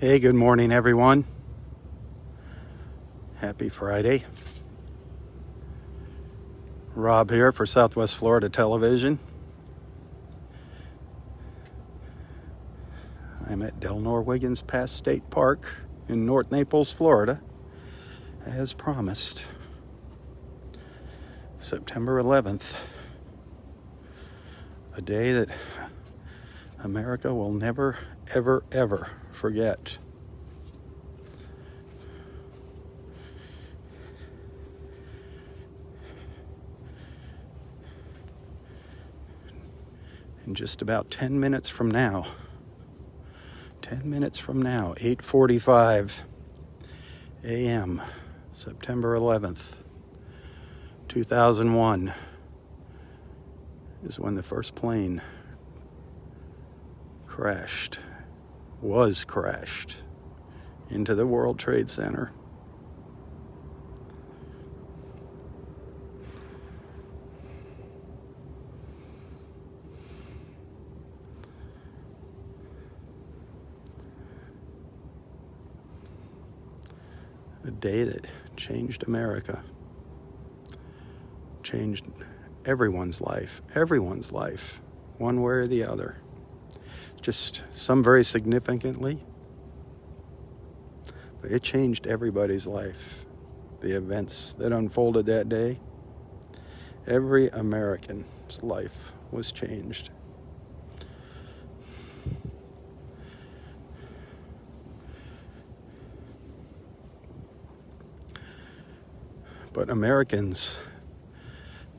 Hey, good morning, everyone. Happy Friday. Robb here for Southwest Florida Television. I'm at Delnor-Wiggins Pass State Park in North Naples, Florida, as promised. September 11th, a day that America will never, ever, ever forget. In just about 10 minutes from now, 8:45 a.m., September 11th, 2001, is when the first plane was crashed into the World Trade Center. A day that changed America, changed everyone's life, one way or the other. Just some very significantly, but it changed everybody's life. The events that unfolded that day, every American's life was changed. But Americans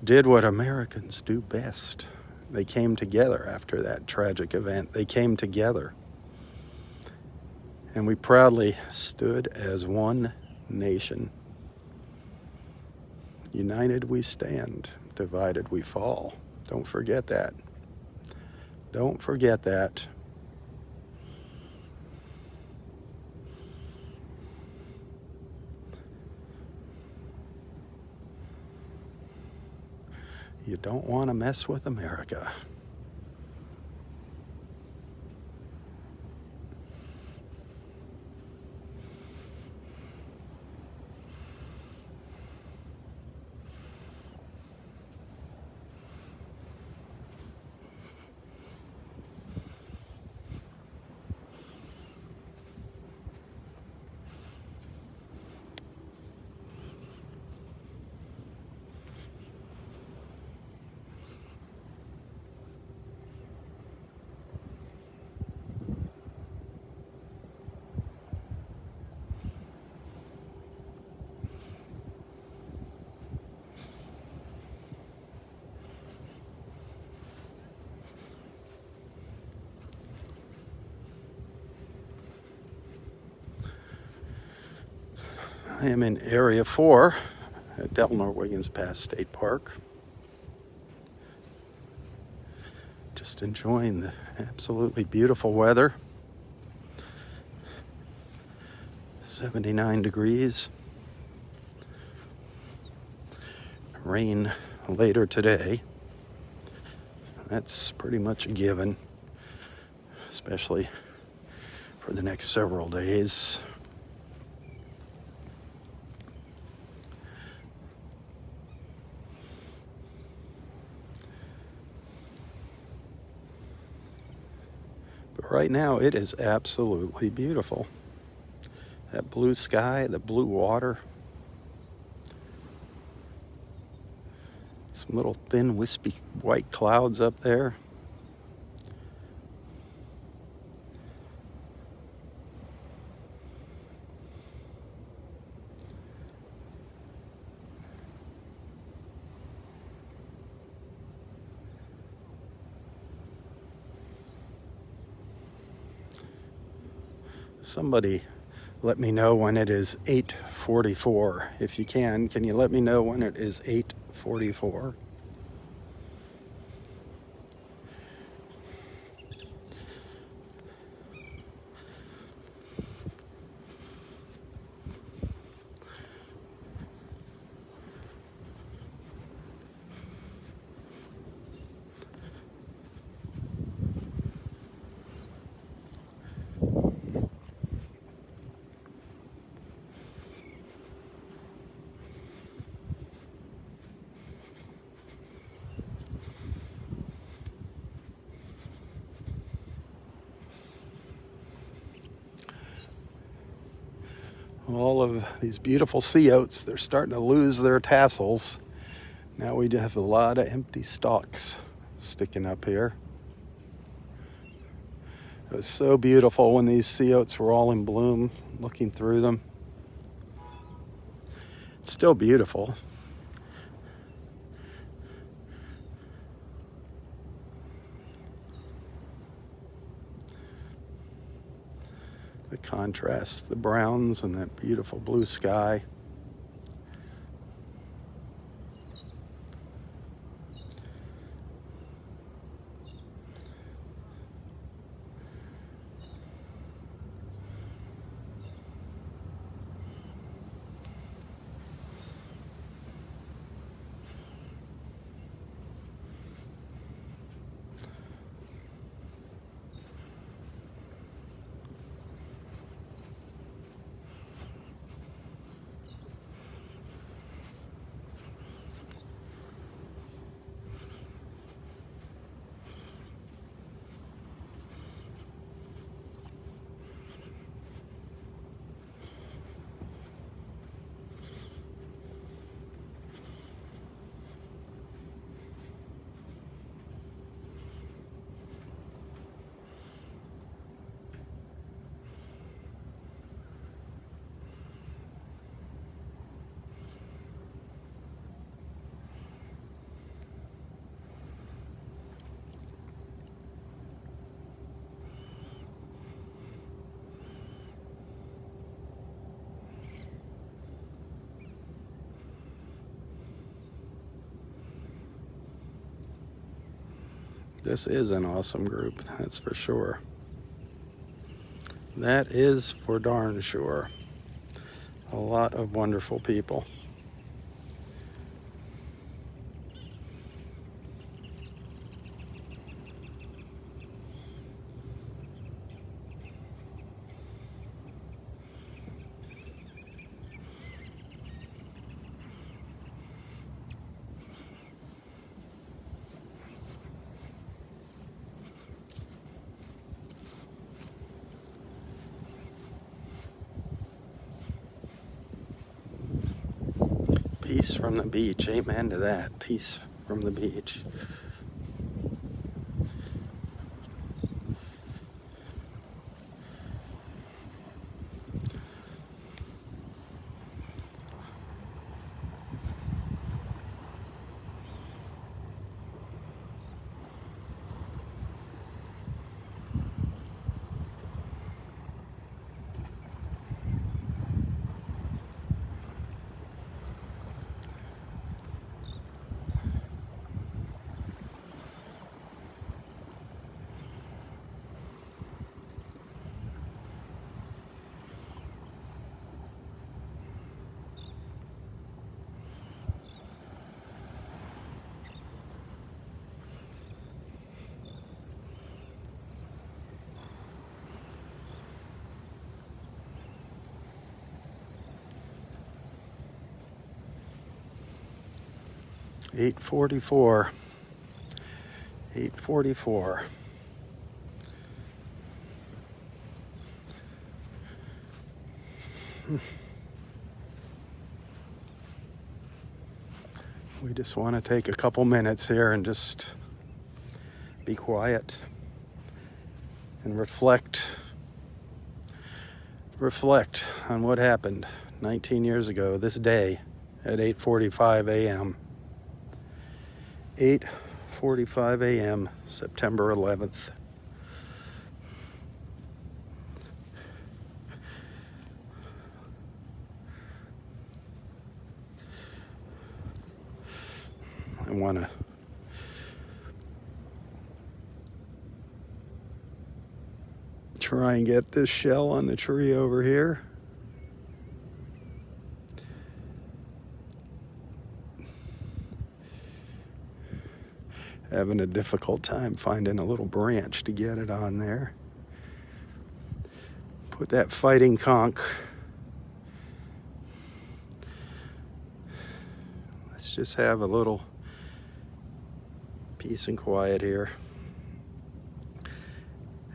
did what Americans do best. They came together after that tragic event. They came together. And we proudly stood as one nation. United we stand, divided we fall. Don't forget that. Don't forget that. You don't want to mess with America. I am in Area 4 at Delnor-Wiggins Pass State Park. Just enjoying the absolutely beautiful weather. 79 degrees. Rain later today. That's pretty much a given, especially for the next several days. But right now it is absolutely beautiful. That blue sky, the blue water. Some little thin, wispy white clouds up there. Somebody let me know when it is 8:44. If you can you let me know when it is 8:44? All of these beautiful sea oats, they're starting to lose their tassels. Now we have a lot of empty stalks sticking up here. It was so beautiful when these sea oats were all in bloom, looking through them. It's still beautiful. The contrast, the browns and that beautiful blue sky. This is an awesome group, that's for sure. That is for darn sure. A lot of wonderful people. Peace from the beach. Amen to that. Peace from the beach. $8:44. $8:44. We just want to take a couple minutes here and just be quiet and reflect on what happened 19 years ago this day at 8:45 a.m. 8:45 a.m. September 11th. I want to try and get this shell on the tree over here. Having a difficult time finding a little branch to get it on there. Put that fighting conch. Let's just have a little peace and quiet here.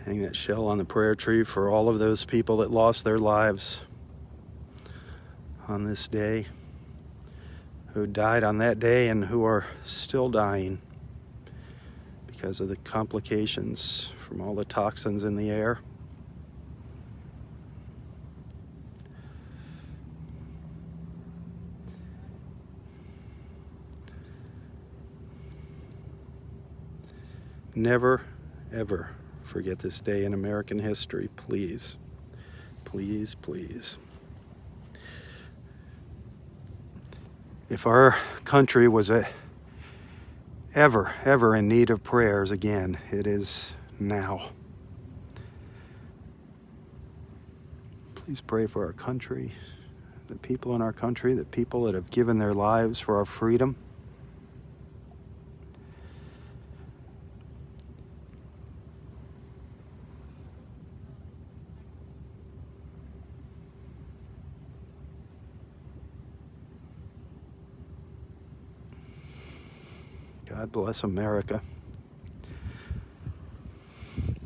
Hang that shell on the prayer tree for all of those people that lost their lives on this day, who died on that day and who are still dying because of the complications from all the toxins in the air. Never, ever forget this day in American history, please. Please, please. If our country was ever in need of prayers again, it is now. Please pray for our country, the people in our country, the people that have given their lives for our freedom. God bless America,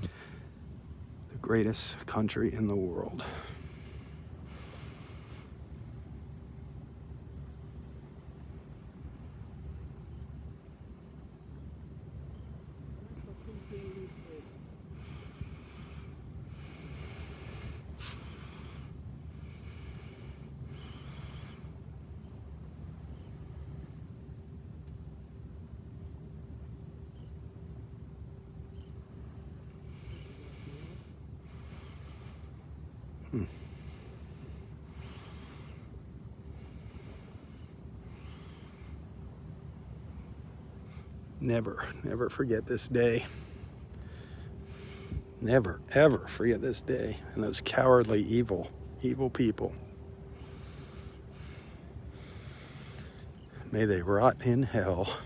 the greatest country in the world. Never forget this day. Never, ever forget this day and those cowardly, evil people. May they rot in hell.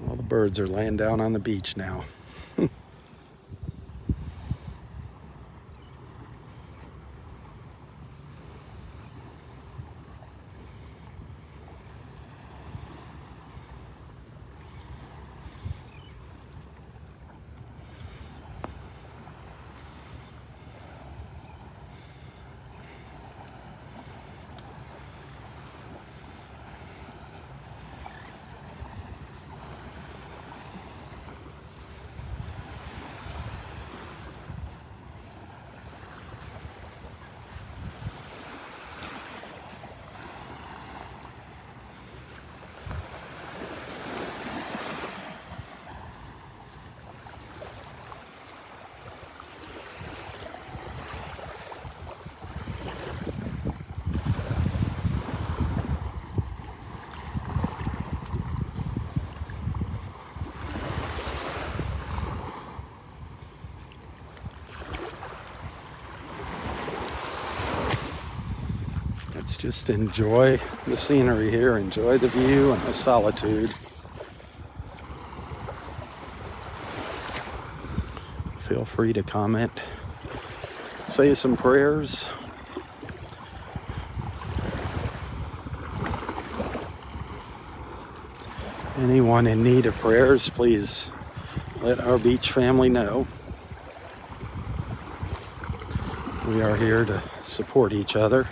All the birds are laying down on the beach now. Let's just enjoy the scenery here, enjoy the view and the solitude. Feel free to comment, say some prayers. Anyone in need of prayers, please let our beach family know. We are here to support each other.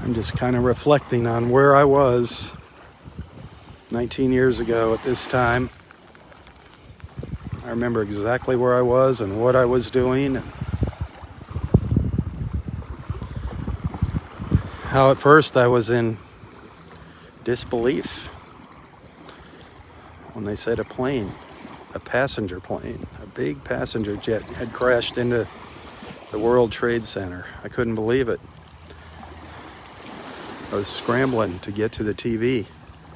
I'm just kind of reflecting on where I was 19 years ago at this time. I remember exactly where I was and what I was doing. And how at first I was in disbelief when they said a plane, a passenger plane, a big passenger jet had crashed into the World Trade Center. I couldn't believe it. I was scrambling to get to the TV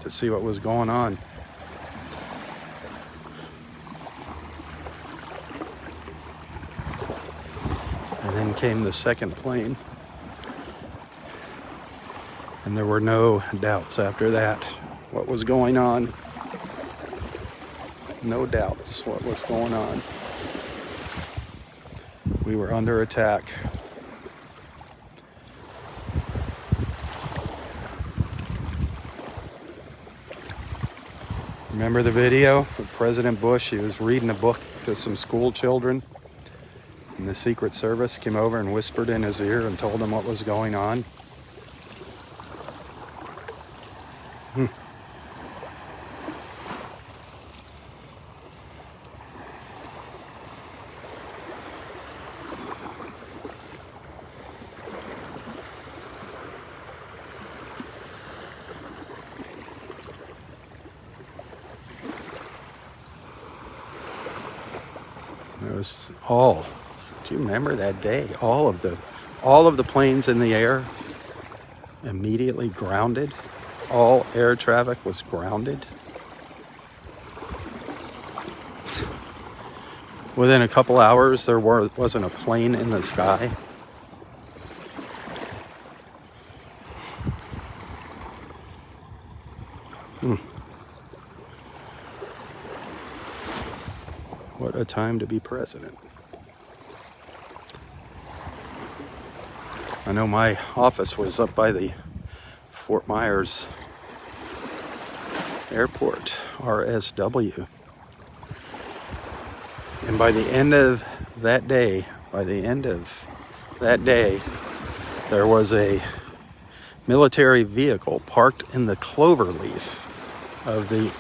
to see what was going on. And then came the second plane. And there were no doubts after that what was going on. No doubts what was going on. We were under attack. Remember the video of President Bush? He was reading a book to some school children, and the Secret Service came over and whispered in his ear and told him what was going on. It was all. Do you remember that day? All of the planes in the air immediately grounded. All air traffic was grounded. Within a couple hours, there wasn't a plane in the sky. What a time to be president. I know my office was up by the Fort Myers Airport, RSW. And by the end of that day, there was a military vehicle parked in the cloverleaf of the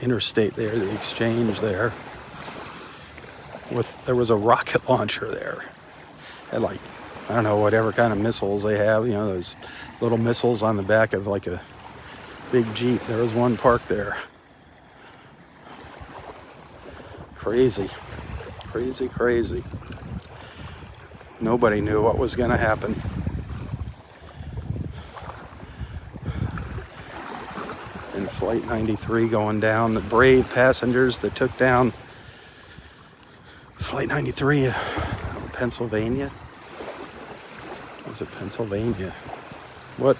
interstate there, the exchange there. There was a rocket launcher there. Had like, I don't know, whatever kind of missiles they have, you know, those little missiles on the back of like a big Jeep. There was one parked there. Crazy, crazy, crazy. Nobody knew what was going to happen. And Flight 93 going down, the brave passengers that took down Flight 93 Pennsylvania. Was it Pennsylvania? What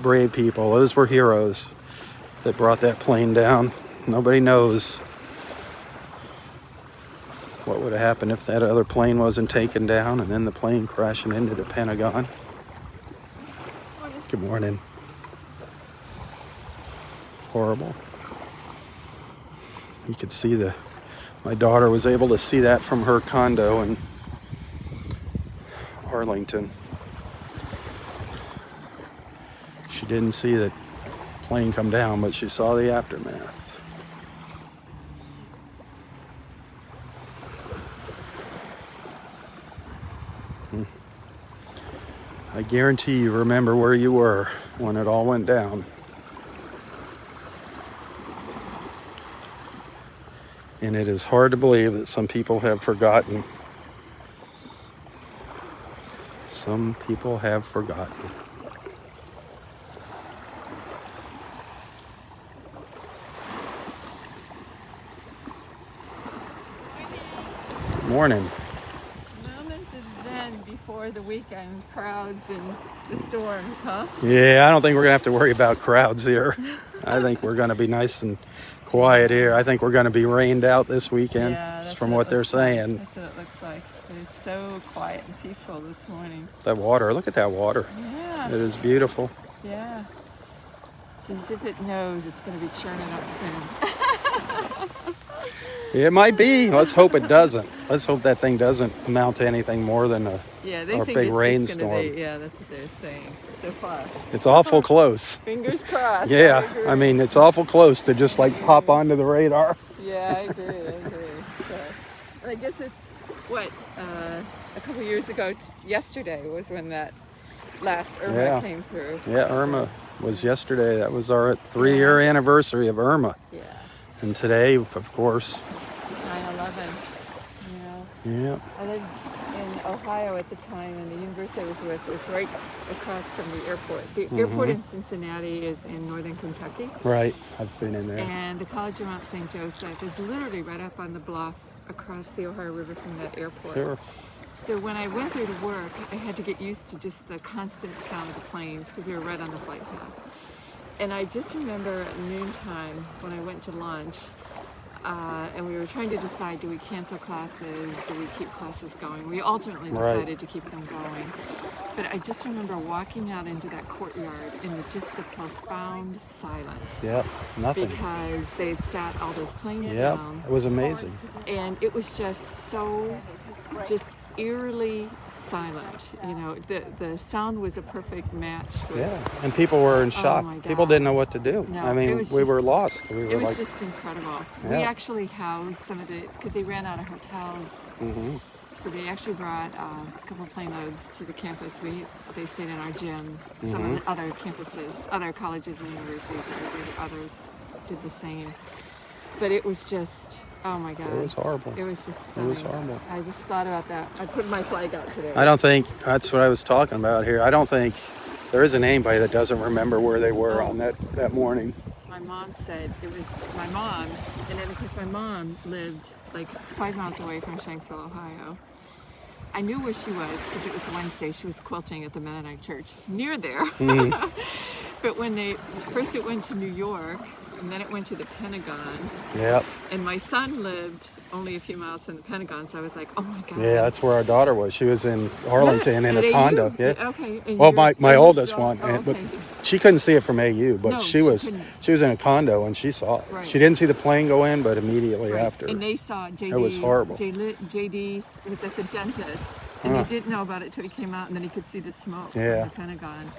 brave people. Those were heroes that brought that plane down. Nobody knows what would have happened if that other plane wasn't taken down and then the plane crashing into the Pentagon. Good morning. Horrible. You could see my daughter was able to see that from her condo in Arlington. She didn't see the plane come down, but she saw the aftermath. I guarantee you remember where you were when it all went down. And it is hard to believe that some people have forgotten. Some people have forgotten. Good morning. Moments of zen before the weekend, crowds and the storms, huh? Yeah, I don't think we're going to have to worry about crowds here. I think we're going to be nice and quiet here. I think we're going to be rained out this weekend, yeah, from what they're saying. That's what it looks like. But it's so quiet and peaceful this morning. That water, look at that water. Yeah. It is beautiful. Yeah. It's as if it knows it's going to be churning up soon. It might be. Let's hope it doesn't. Let's hope that thing doesn't amount to anything more than a Yeah, they or think big it's rainstorm. just gonna be, yeah, that's what they're saying so far. It's awful close. Fingers crossed. Yeah, agree. I mean, it's awful close to just like pop onto the radar. Yeah, I agree. So, and I guess it's what a couple years ago. Yesterday was when that last Irma came through. Yeah, Irma was yesterday. That was our 3-year anniversary of Irma. Yeah. And today, of course. 9/11. Yeah. I lived in Ohio at the time, and the university I was with was right across from the airport. The airport in Cincinnati is in northern Kentucky. Right. I've been in there. And the College of Mount St. Joseph is literally right up on the bluff across the Ohio River from that airport. Sure. So when I went there to work, I had to get used to just the constant sound of the planes because we were right on the flight path. And I just remember at noontime when I went to lunch, and we were trying to decide, do we cancel classes, do we keep classes going? We ultimately decided to keep them going. But I just remember walking out into that courtyard in just the profound silence. Yep, nothing. Because they'd sat all those planes Yep, down. it was amazing. And it was just eerily silent. You know, the sound was a perfect match. And people were in shock. my God. People didn't know what to do. No, I mean, we were lost. We were It was like, just incredible. Yeah. We actually housed some of because they ran out of hotels. So they actually brought a couple of plane loads to the campus. They stayed in our gym. Some of the other campuses, other colleges and universities, others did the same. But it was just, oh my God. it was horrible. It was just stunning. It was horrible. I just thought about that. I put my flag out today. I don't think, that's what I was talking about here. I don't think there isn't anybody that doesn't remember where they were on that morning. My mom said it was my mom, and then of course my mom lived like 5 miles away from Shanksville, Ohio. I knew where she was because it was Wednesday. She was quilting at the Mennonite church near there. But when first it went to New York, and then it went to the Pentagon. Yep. And my son lived only a few miles from the Pentagon, so I was like, oh my God. Yeah, that's where our daughter was. She was in Arlington in At a AU? condo. Yeah. Okay. Well, my oldest one, but okay. she couldn't see it from AU. But No, she she was couldn't. in a condo and she saw it. Right. She didn't see the plane go in, but immediately Right. after. And they saw JD. It was horrible. JD was at the dentist, and he didn't know about it till he came out, and then he could see the smoke from the Pentagon.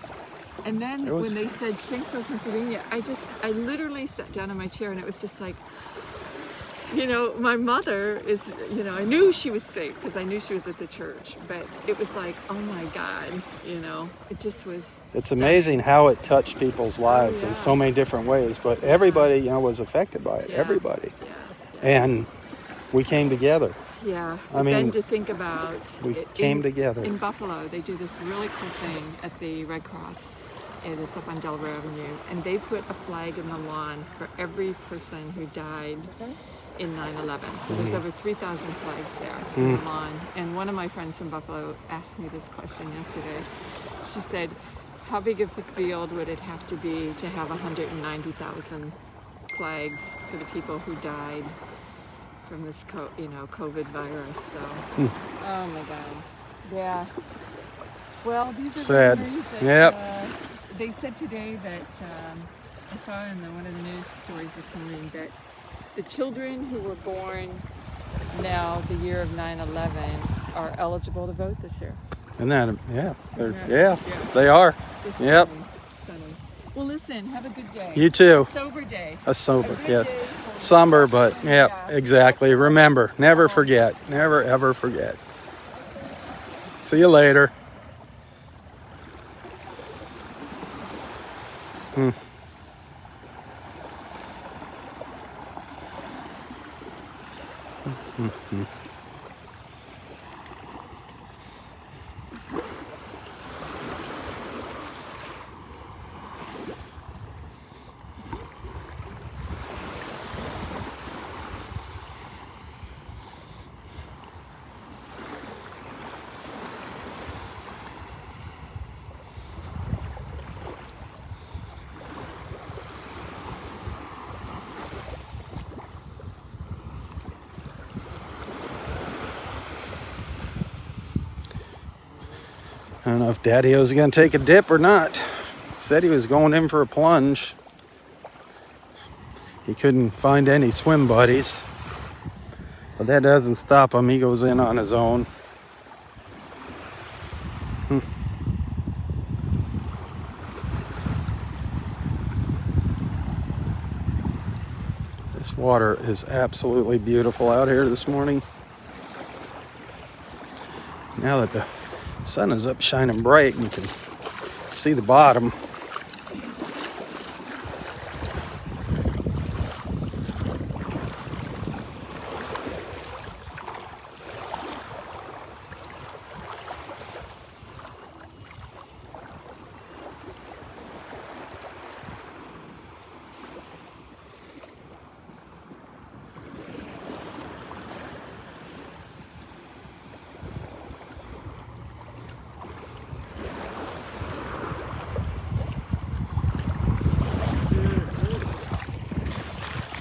And then when they said Shanksville, Pennsylvania, I literally sat down in my chair, and it was just like, you know, my mother is, you know, I knew she was safe because I knew she was at the church, but it was like, oh my God, you know, it just was. It's stunning. amazing how it touched people's lives in so many different ways, but everybody, you know, was affected by it. Yeah. Everybody. Yeah. And we came together. Yeah. I mean, then to think about we came together. In Buffalo, they do this really cool thing at the Red Cross, and it's up on Delaware Avenue, and they put a flag in the lawn for every person who died in 9/11. So there's over 3,000 flags there in the lawn. And one of my friends from Buffalo asked me this question yesterday. She said, how big of a field would it have to be to have 190,000 flags for the people who died from this COVID virus? So, oh my God. Yeah. Well, these are Sad. the memories that, Yep. they said today that I saw in one of the news stories this morning that the children who were born now the year of 9/11 are eligible to vote this year. And then, they are. It's Yep. Stunning. Well, listen, have a good day. You too. Sober day. A sober, A good yes. day. Somber, but exactly. Remember, never forget. Never, ever forget. See you later. I don't know if Daddy-O's going to take a dip or not. Said he was going in for a plunge. He couldn't find any swim buddies. But that doesn't stop him. He goes in on his own. This water is absolutely beautiful out here this morning. Now that the sun is up shining bright and you can see the bottom.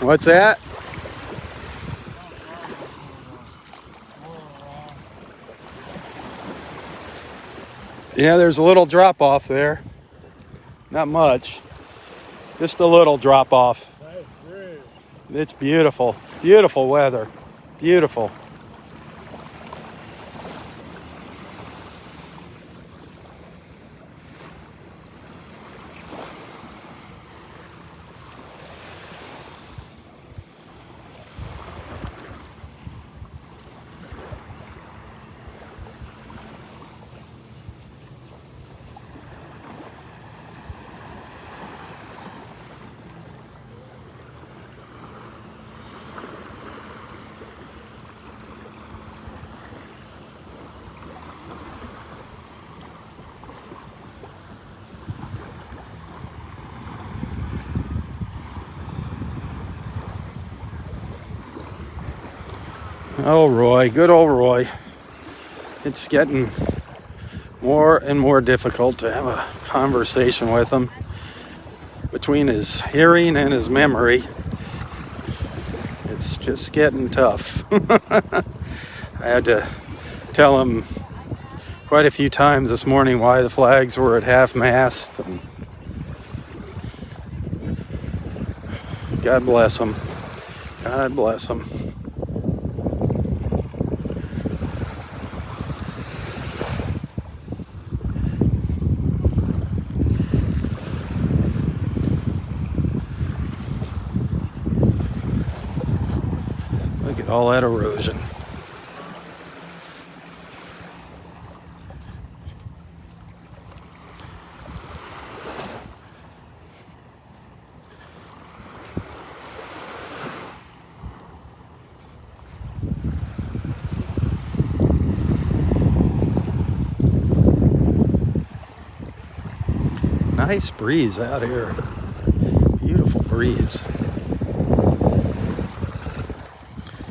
What's that? Yeah, there's a little drop off there. Not much. Just a little drop off. It's beautiful. Beautiful weather. Beautiful. Oh, Roy, good old Roy. It's getting more and more difficult to have a conversation with him. Between his hearing and his memory, it's just getting tough. I had to tell him quite a few times this morning why the flags were at half-mast. And God bless him. God bless him. Look at all that erosion. Nice breeze out here. Beautiful breeze.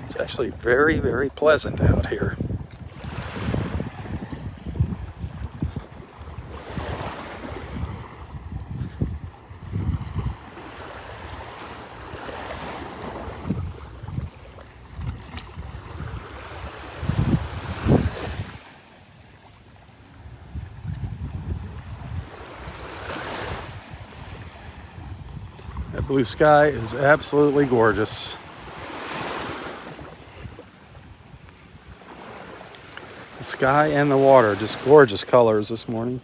It's actually very, very pleasant out here. That blue sky is absolutely gorgeous. The sky and the water, just gorgeous colors this morning.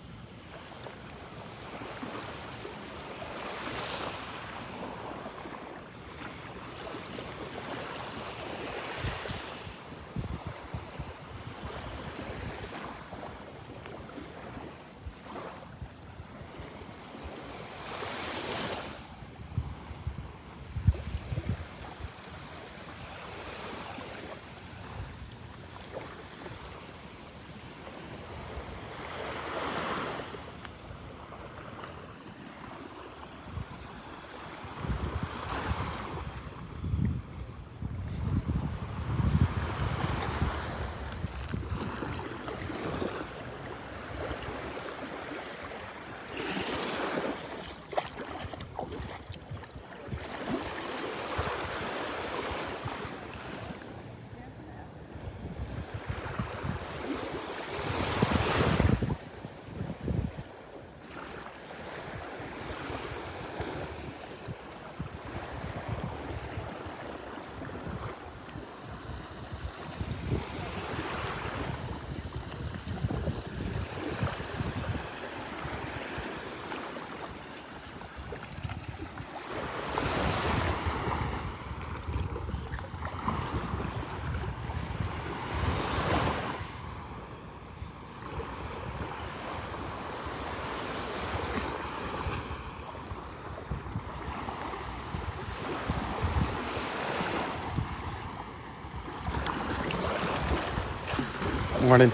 Morning.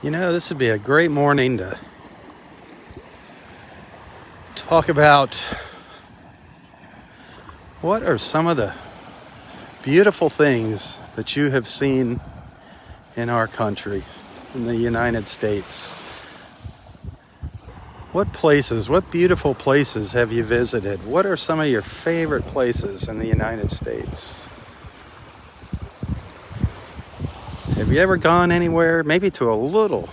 You know, this would be a great morning to talk about what are some of the beautiful things that you have seen in our country, in the United States. What places, what beautiful places have you visited? What are some of your favorite places in the United States? Have you ever gone anywhere, maybe to a little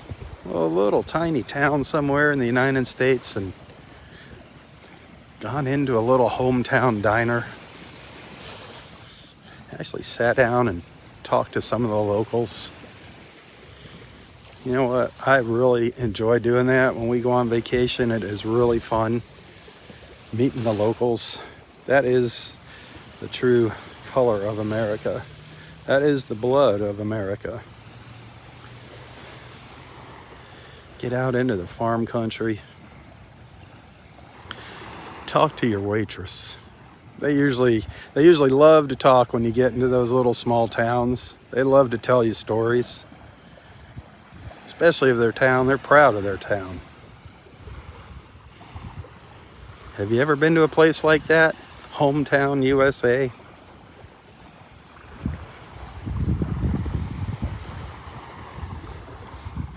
tiny town somewhere in the United States and gone into a little hometown diner? Actually sat down and talked to some of the locals. You know what? I really enjoy doing that. When we go on vacation, it is really fun meeting the locals. That is the true color of America. That is the blood of America. Get out into the farm country. Talk to your waitress. They usually love to talk when you get into those little small towns. They love to tell you stories. Especially of their town. They're proud of their town. Have you ever been to a place like that? Hometown USA?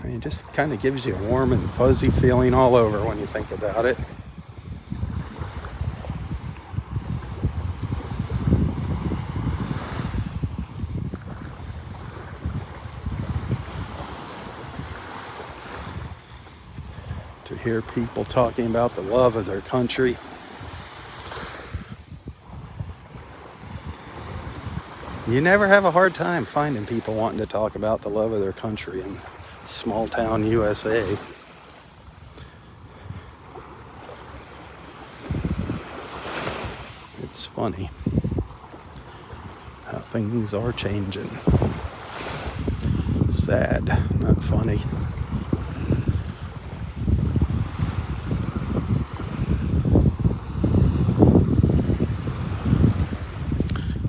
It just kind of gives you a warm and fuzzy feeling all over when you think about it. To hear people talking about the love of their country. You never have a hard time finding people wanting to talk about the love of their country in small town USA. It's funny how things are changing. Sad, not funny.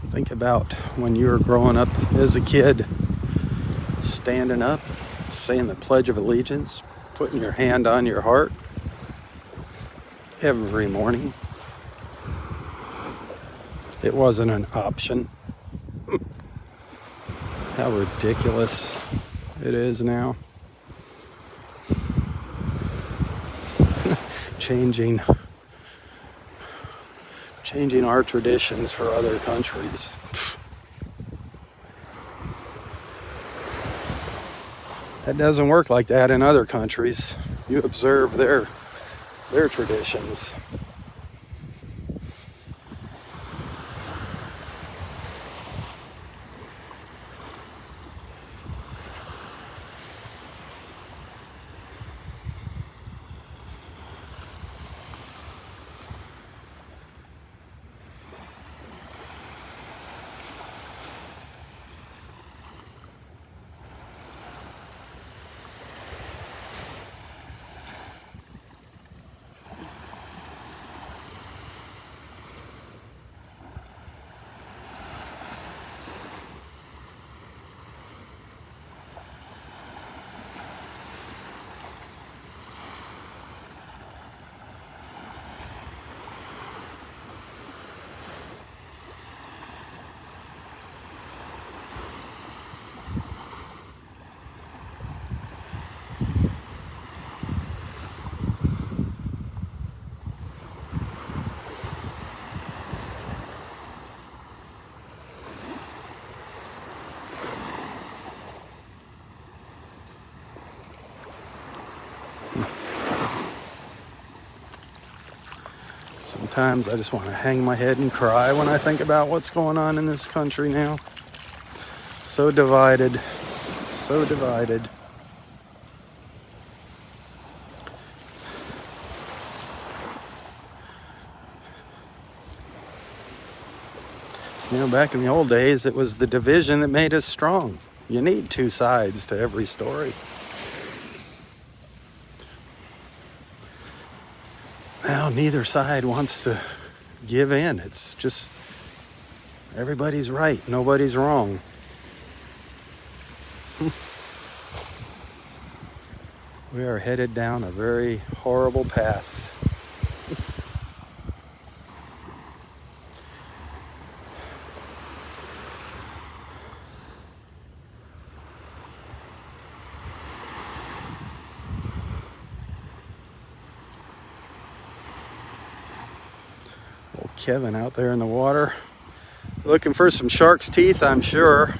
Think about when you were growing up as a kid, standing up, saying the Pledge of Allegiance, putting your hand on your heart every morning. It wasn't an option. How ridiculous it is now. Changing our traditions for other countries. That doesn't work like that in other countries. You observe their traditions. Sometimes I just want to hang my head and cry when I think about what's going on in this country now. So divided. So divided. You know, back in the old days, it was the division that made us strong. You need two sides to every story. Now, neither side wants to give in. It's just everybody's right, nobody's wrong. We are headed down a very horrible path. Old Kevin out there in the water, looking for some shark's teeth, I'm sure.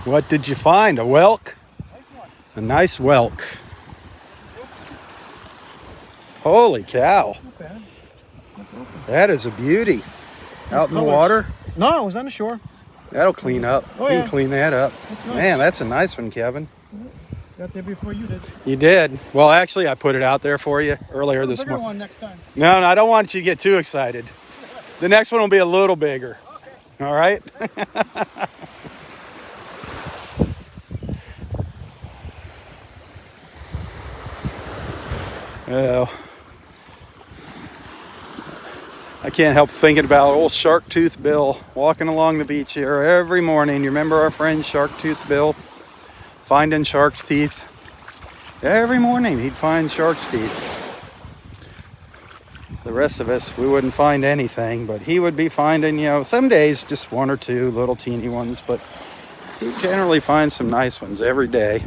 What did you find? A whelk? A nice whelk. Holy cow. That is a beauty. Out in the water? No, it was on the shore. That'll clean up. Oh, You yeah. can clean that up. That's nice. Man, that's a nice one, Kevin. Got there before you did. You did. Well, actually, I put it out there for you earlier this Bigger morning. one next time. No, I don't want you to get too excited. The next one will be a little bigger. Okay. All right? Well, I can't help thinking about old Shark Tooth Bill walking along the beach here every morning. You remember our friend Shark Tooth Bill finding shark's teeth? Every morning he'd find shark's teeth. The rest of us, we wouldn't find anything, but he would be finding, you know, some days just one or two little teeny ones, but he generally finds some nice ones every day.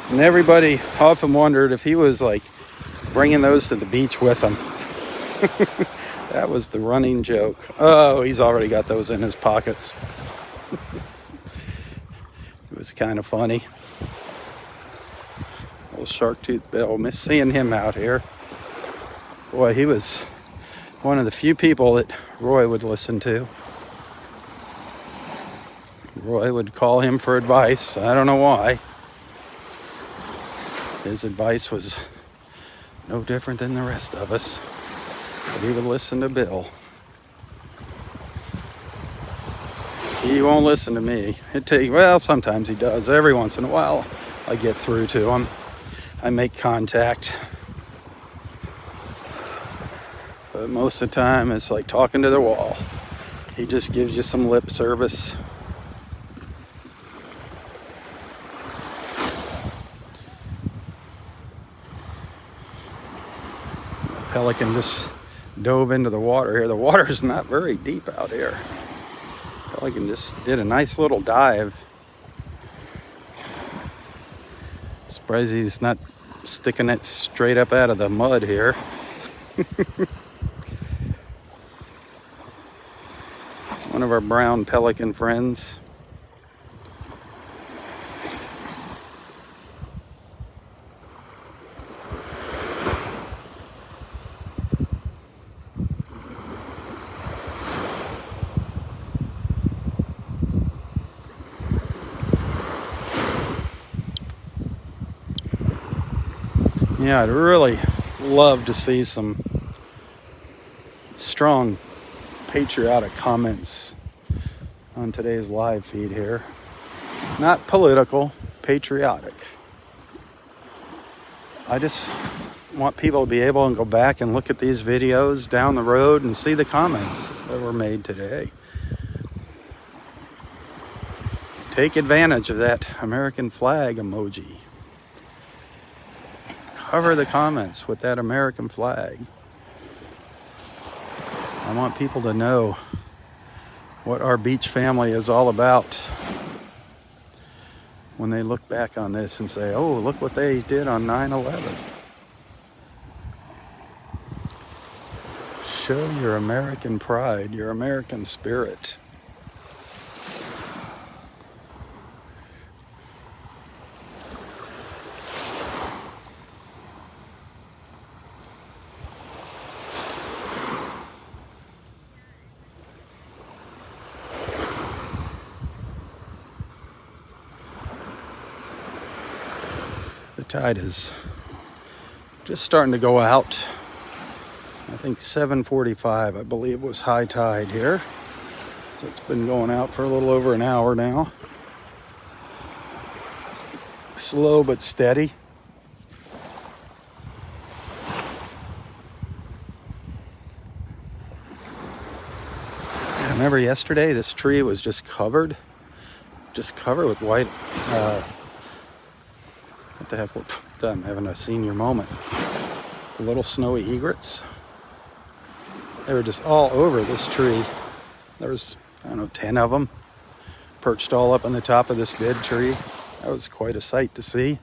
And everybody often wondered if he was like bringing those to the beach with him. That was the running joke. Oh, he's already got those in his pockets. It was kind of funny. Old Shark Tooth Bill, miss seeing him out here. Boy, he was one of the few people that Roy would listen to. Roy would call him for advice. I don't know why. His advice was no different than the rest of us. But he would listen to Bill. He won't listen to me. Well, sometimes he does. Every once in a while, I get through to him. I make contact. But most of the time, it's like talking to the wall. He just gives you some lip service. The pelican just dove into the water here. The water is not very deep out here. Pelican just did a nice little dive. Surprised he's not sticking it straight up out of the mud here. One of our brown pelican friends. Yeah, I'd really love to see some strong patriotic comments on today's live feed here. Not political, patriotic. I just want people to be able to go back and look at these videos down the road and see the comments that were made today. Take advantage of that American flag emoji. Cover the comments with that American flag. I want people to know what our beach family is all about when they look back on this and say, oh, look what they did on 9/11. Show your American pride, your American spirit. The tide is just starting to go out. I think 7:45, I believe, was high tide here. So it's been going out for a little over an hour now. Slow but steady. I remember yesterday this tree was just covered with white, what the heck, I'm having a senior moment. Little snowy egrets. They were just all over this tree. There was, I don't know, 10 of them perched all up on the top of this dead tree. That was quite a sight to see.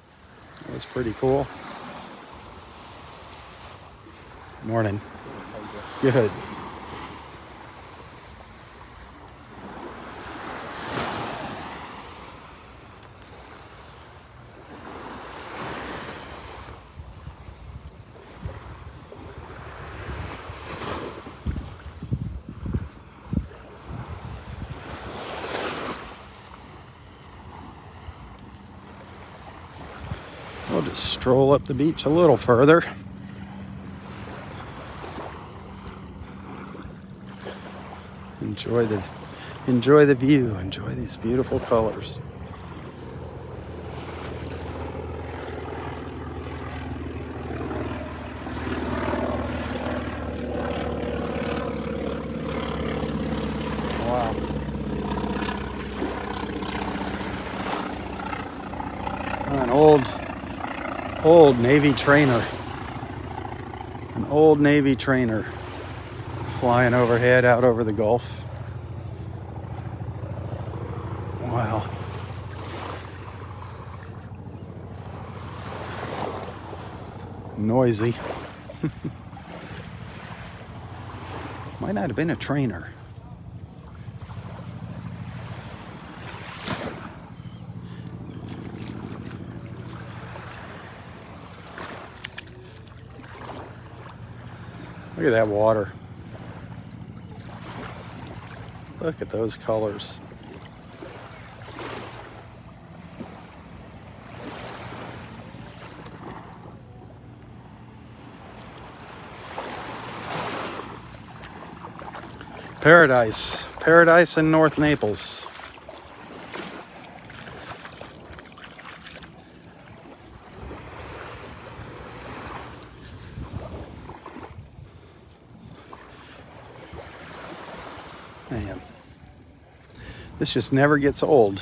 It was pretty cool. Morning. Good. We'll just stroll up the beach a little further. Enjoy the view, enjoy these beautiful colors. Wow. An old Navy trainer. An old Navy trainer flying overhead out over the Gulf. Wow. Noisy. Might not have been a trainer. Look at that water. Look at those colors. Paradise. Paradise in North Naples. Man, this just never gets old.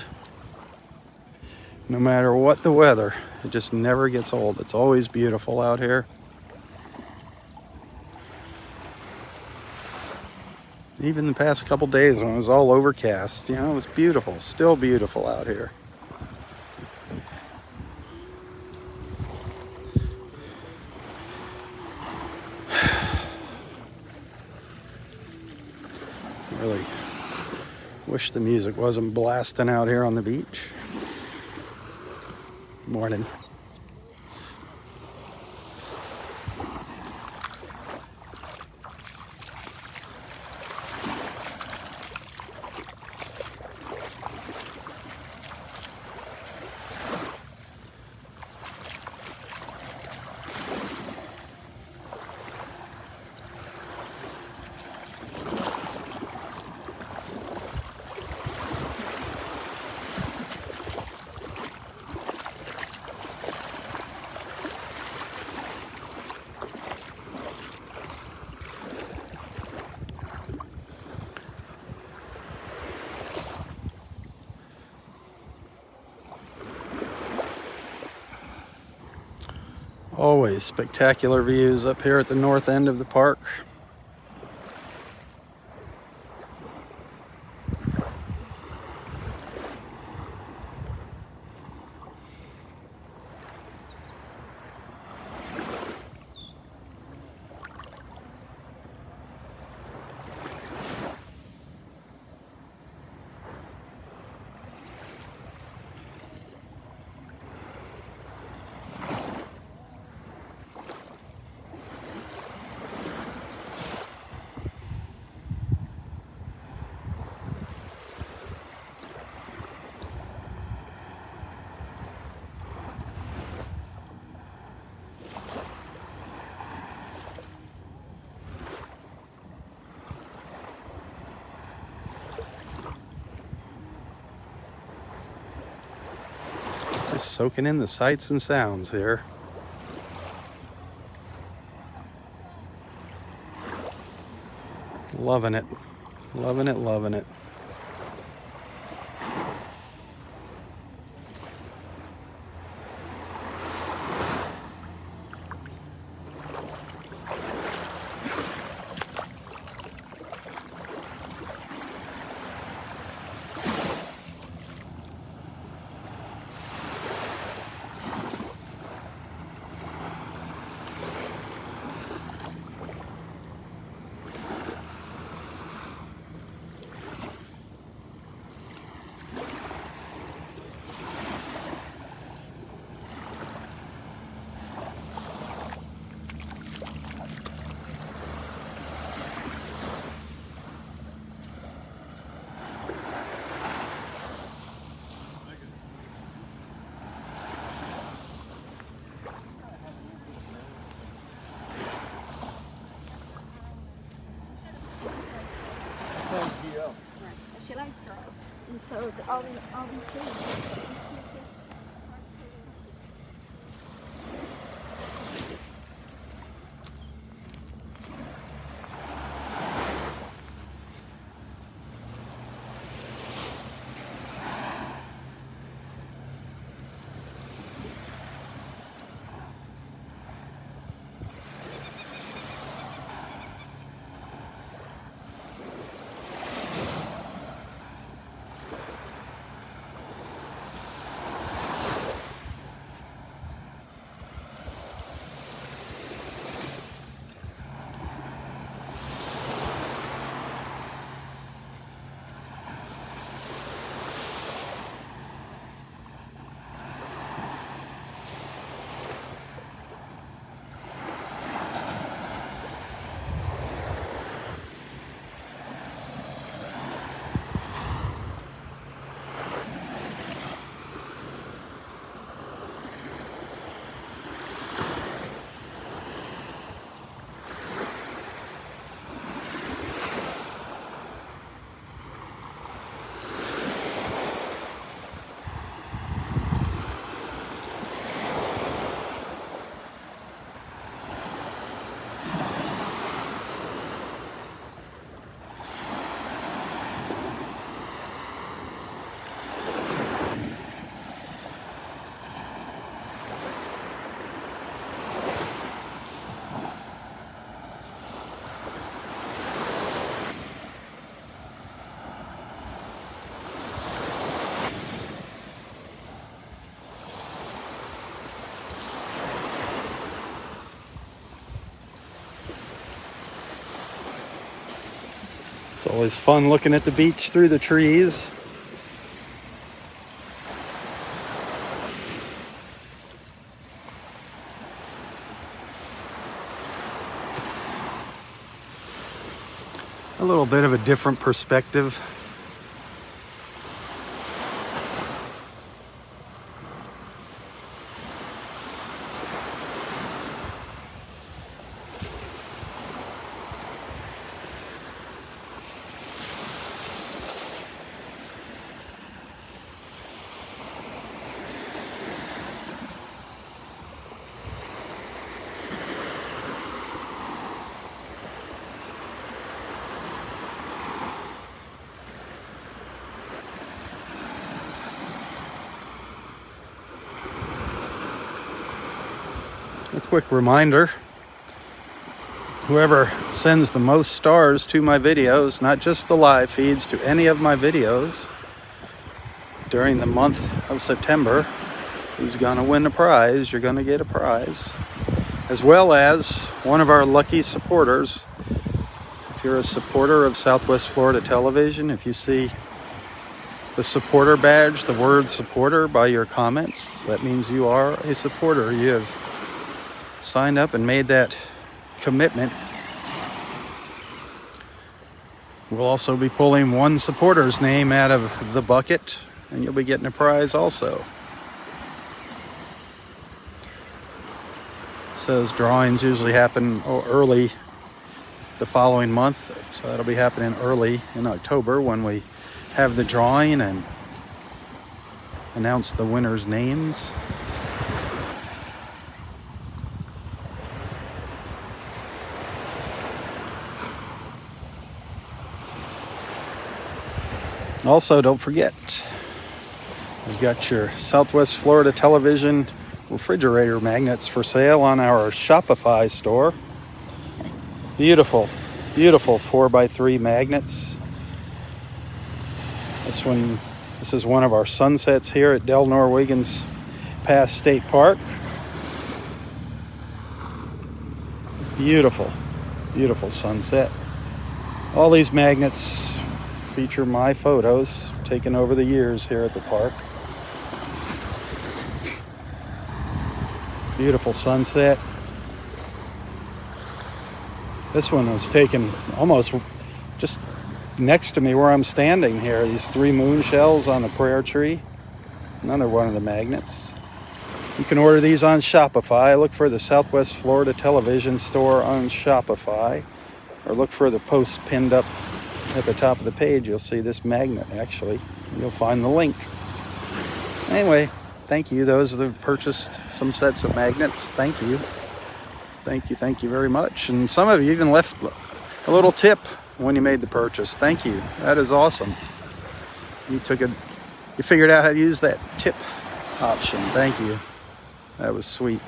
No matter what the weather, it just never gets old. It's always beautiful out here. Even the past couple days when it was all overcast, it was beautiful. Still beautiful out here. Really wish the music wasn't blasting out here on the beach. Morning. Always spectacular views up here at the north end of the park. Just soaking in the sights and sounds here. Loving it. Loving it, loving it. She likes girls, and so all these things. It's always fun looking at the beach through the trees. A little bit of a different perspective. A quick reminder, whoever sends the most stars to my videos, not just the live feeds, to any of my videos during the month of September is going to win a prize. You're going to get a prize, as well as one of our lucky supporters. If you're a supporter of Southwest Florida Television, if you see the supporter badge, the word supporter by your comments, that means you are a supporter. You have signed up and made that commitment. We'll also be pulling one supporter's name out of the bucket, and you'll be getting a prize also. It says drawings usually happen early the following month, so that'll be happening early in October when we have the drawing and announce the winners' names. Also, don't forget, we've got your Southwest Florida Television refrigerator magnets for sale on our Shopify store. Beautiful, beautiful 4x3 magnets. This is one of our sunsets here at Delnor-Wiggins Pass State Park. Beautiful, beautiful sunset. All these magnets feature my photos taken over the years here at the park. Beautiful sunset. This one was taken almost just next to me where I'm standing here. These 3 moon shells on a prayer tree. Another one of the magnets. You can order these on Shopify. Look for the Southwest Florida Television store on Shopify, or look for the post pinned up at the top of the page. You'll see this magnet, actually. You'll find the link. Anyway, thank you. Those that have purchased some sets of magnets, thank you. Thank you very much. And some of you even left a little tip when you made the purchase. Thank you. That is awesome. You figured out how to use that tip option. Thank you. That was sweet.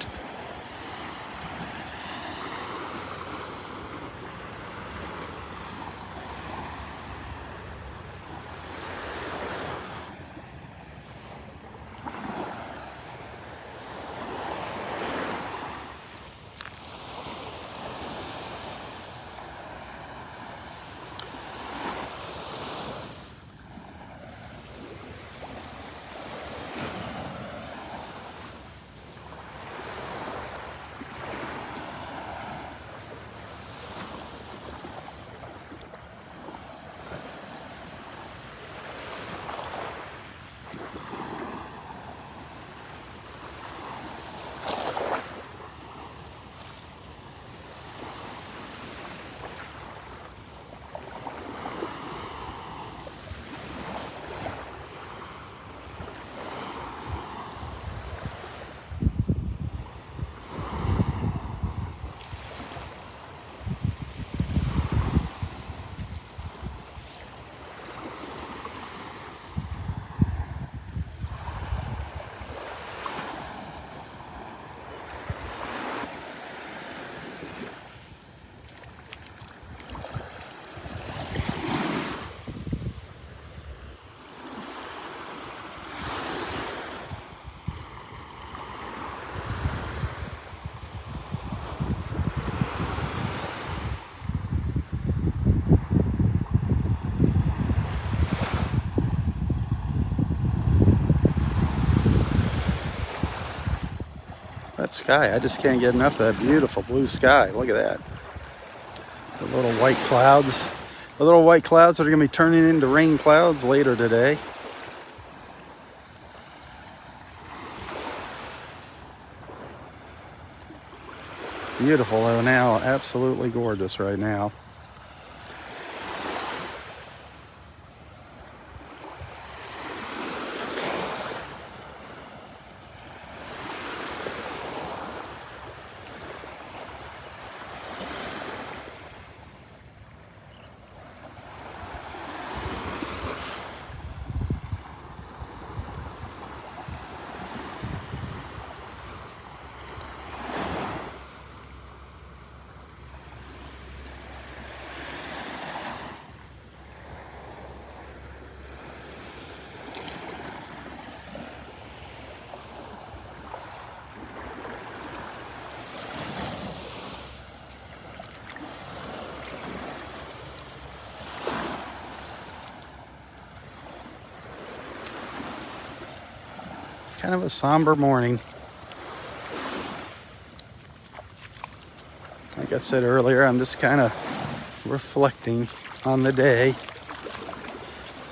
That sky, I just can't get enough of that beautiful blue sky. Look at that. The little white clouds. The little white clouds that are going to be turning into rain clouds later today. Beautiful though now. Absolutely gorgeous right now. kind of a somber morning. Like I said earlier, I'm just kind of reflecting on the day,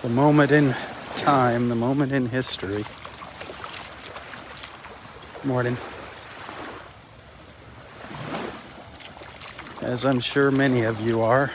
the moment in time, the moment in history. Morning. As I'm sure many of you are.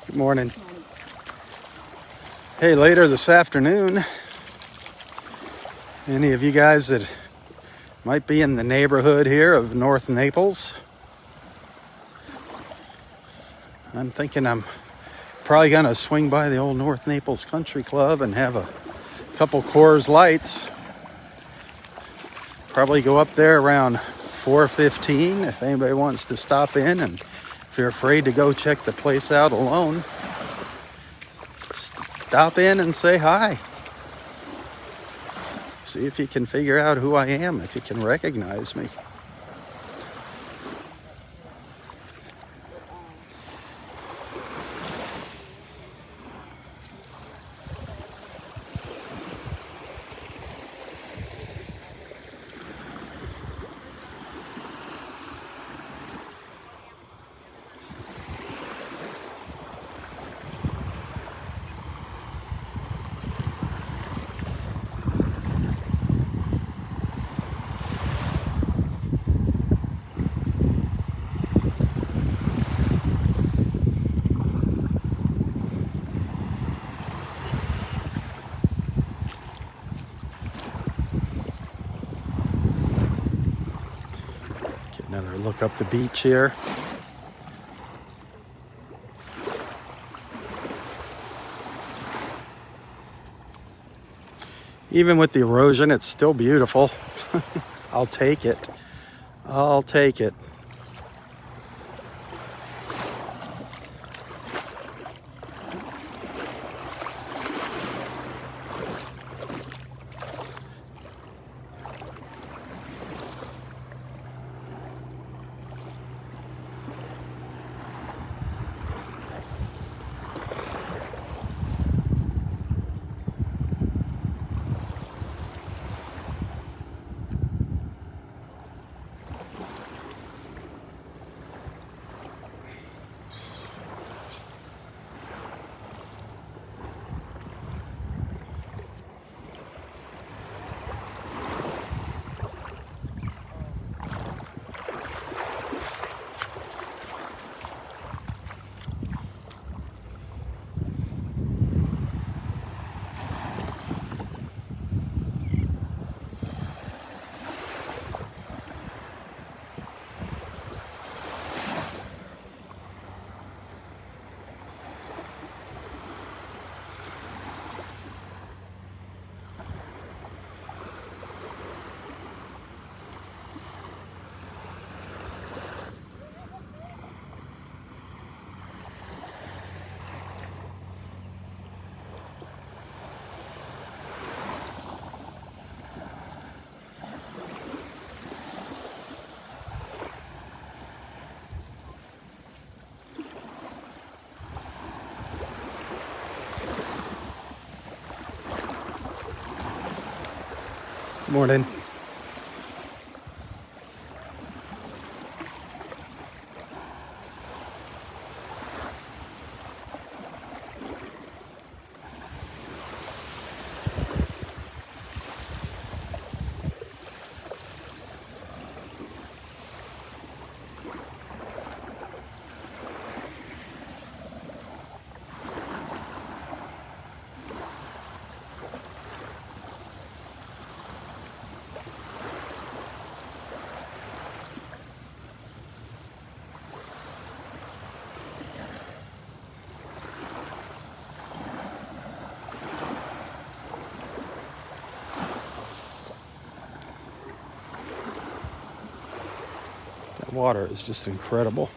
Good morning. Hey, later this afternoon, any of you guys that might be in the neighborhood here of North Naples, I'm thinking I'm probably gonna swing by the old North Naples Country Club and have a couple Coors Lights. Probably go up there around 4:15 if anybody wants to stop in, and if you're afraid to go check the place out alone, stop in and say hi. See if you can figure out who I am, if you can recognize me. Another look up the beach here. Even with the erosion, it's still beautiful. I'll take it. I'll take it. Good morning. That water is just incredible.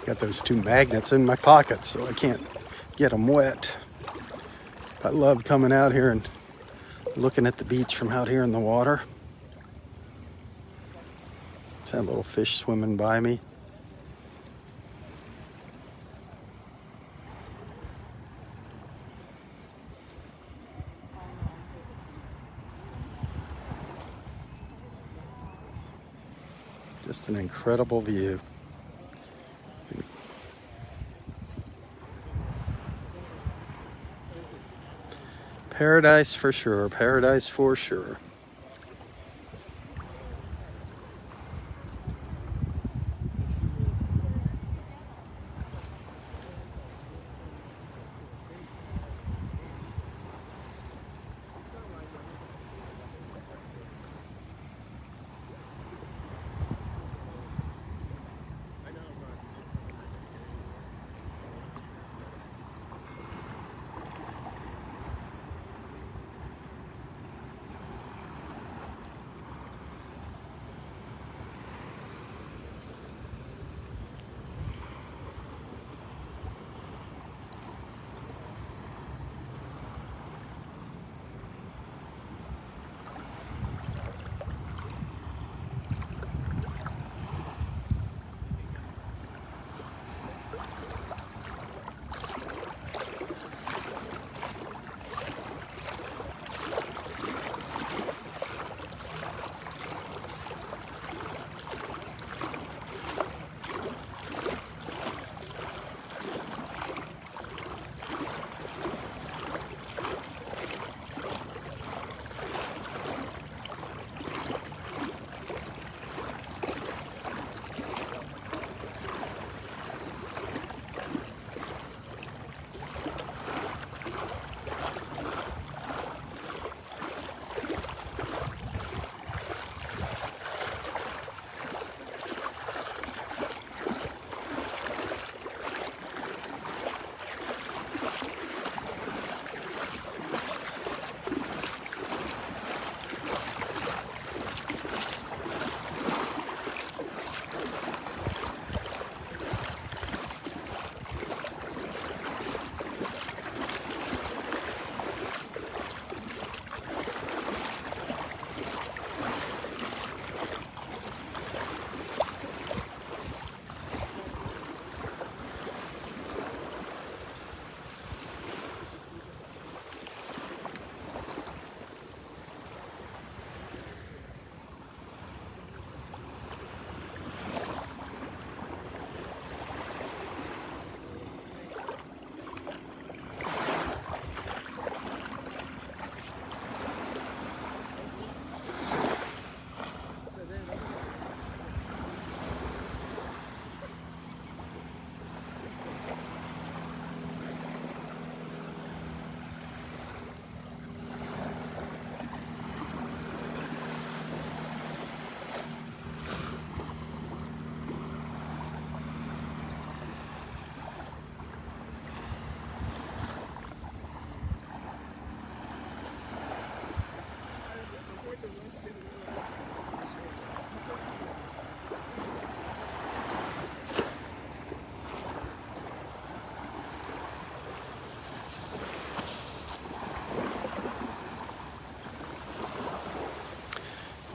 Got those two magnets in my pockets so I can't get them wet. I love coming out here and looking at the beach from out here in the water. There's that little fish swimming by me. Just an incredible view. Paradise for sure, paradise for sure.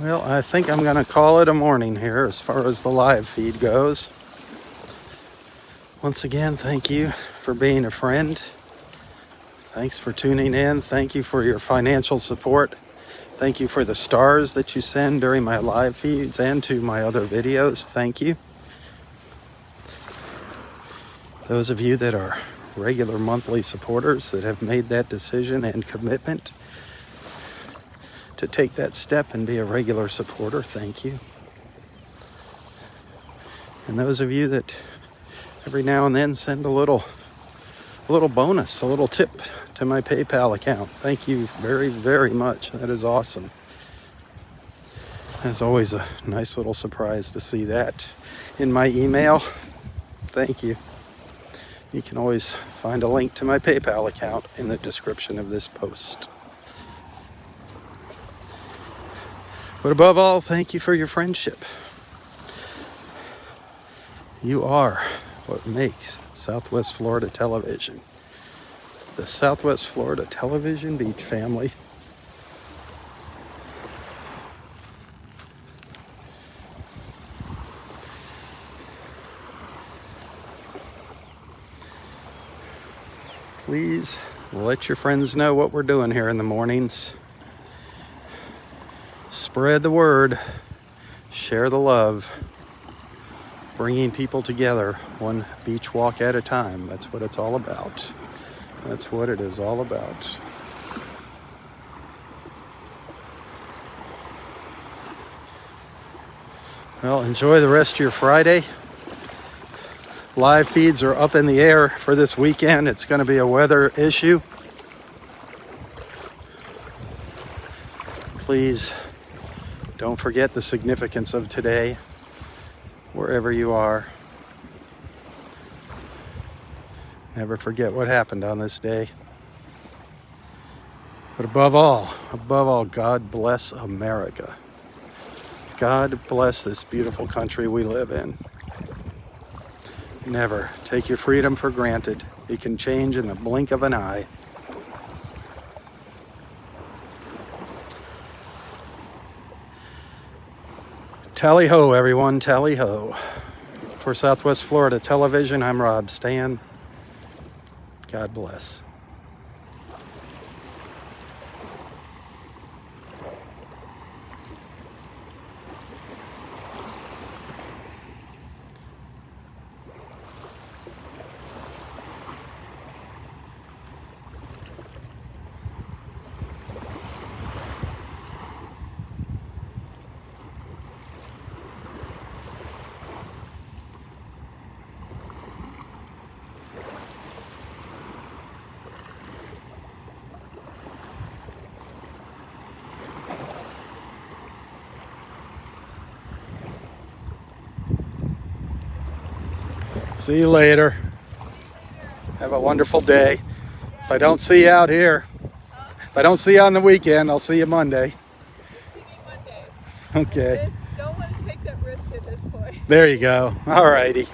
Well, I think I'm going to call it a morning here as far as the live feed goes. Once again, thank you for being a friend. Thanks for tuning in. Thank you for your financial support. Thank you for the stars that you send during my live feeds and to my other videos. Thank you. Those of you that are regular monthly supporters that have made that decision and commitment to take that step and be a regular supporter, thank you. And those of you that every now and then send a little bonus, a little tip to my PayPal account, thank you very, very much. That is awesome. It's always a nice little surprise to see that in my email. Thank you. You can always find a link to my PayPal account in the description of this post. But above all, thank you for your friendship. You are what makes Southwest Florida Television the Southwest Florida Television Beach family. Please let your friends know what we're doing here in the mornings. Spread the word, share the love, bringing people together one beach walk at a time. That's what it's all about. That's what it is all about. Well, enjoy the rest of your Friday. Live feeds are up in the air for this weekend. It's going to be a weather issue. Please don't forget the significance of today, wherever you are. Never forget what happened on this day. But above all, God bless America. God bless this beautiful country we live in. Never take your freedom for granted. It can change in the blink of an eye. Tally ho, everyone, tally ho. For Southwest Florida Television, I'm Robb Stan. God bless. See you later. Have a wonderful day. If I don't see you out here, if I don't see you on the weekend, I'll see you Monday. See me Monday. Okay. Don't want to take that risk at this point. There you go. All righty.